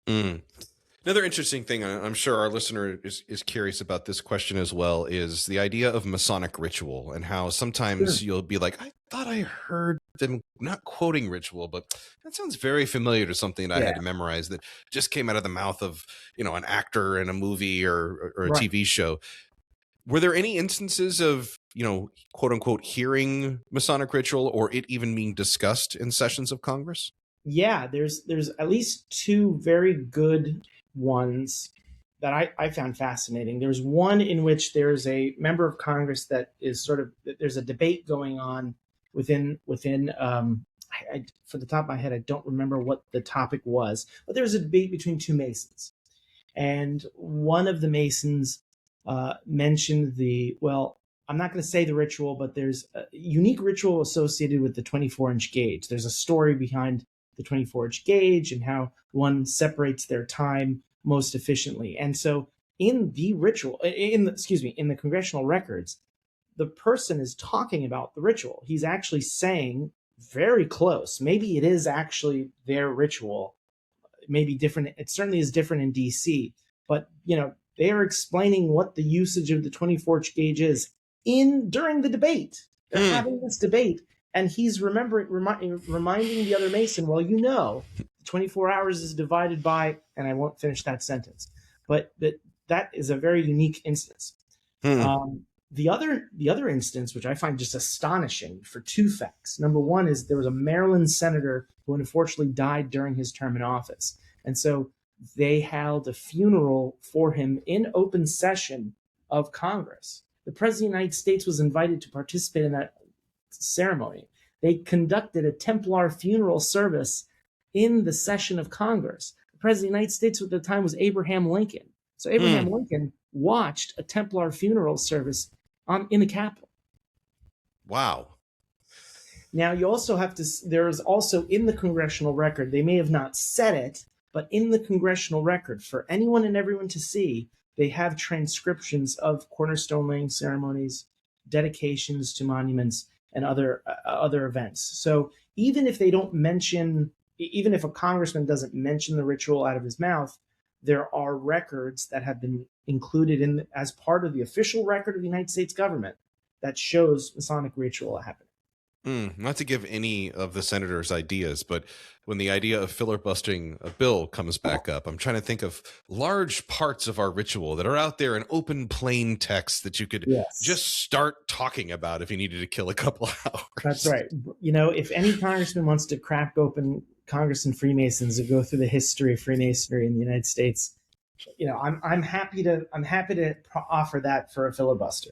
Mm. Another interesting thing, I'm sure our listener is curious about this question as well, is the idea of Masonic ritual and how sometimes Sure. you'll be like, I thought I heard them not quoting ritual, but that sounds very familiar to something that I Yeah, had to memorize that just came out of the mouth of, an actor in a movie or a right. TV show. Were there any instances of, quote unquote, hearing Masonic ritual or it even being discussed in sessions of Congress? Yeah, there's at least two very good ones that I found fascinating. There's one in which there's a member of Congress that is sort of there's a debate going on within for the top of my head I don't remember what the topic was, but there was a debate between two Masons, and one of the Masons mentioned I'm not going to say the ritual, but there's a unique ritual associated with the 24-inch gauge. There's a story behind the 24-inch gauge and how one separates their time most efficiently. And so in the ritual, in the congressional records, the person is talking about the ritual. He's actually saying very close. Maybe it is actually their ritual. Maybe different. It certainly is different in DC, but they are explaining what the usage of the 24-inch gauge is during the debate. They're having this debate, and he's reminding the other Mason, well, 24 hours is divided by, and I won't finish that sentence, but that is a very unique instance. The other instance, which I find just astonishing for two facts. Number one is there was a Maryland senator who unfortunately died during his term in office. And so they held a funeral for him in open session of Congress. The President of the United States was invited to participate in that ceremony. They conducted a Templar funeral service in the session of Congress. The President of the United States at the time was Abraham Lincoln. So Abraham Lincoln watched a Templar funeral service in the Capitol. Wow. Now, there is also in the congressional record, they may have not said it, but in the congressional record, for anyone and everyone to see, they have transcriptions of cornerstone laying ceremonies, dedications to monuments, and other events. So even if a congressman doesn't mention the ritual out of his mouth, there are records that have been included as part of the official record of the United States government that shows Masonic ritual happening. Not to give any of the senators ideas, but when the idea of filibustering a bill comes back up, I'm trying to think of large parts of our ritual that are out there in open plain text that you could just start talking about if you needed to kill a couple hours. That's right. If any congressman wants to crack open Congress and Freemasons and go through the history of Freemasonry in the United States, I'm happy to offer that for a filibuster.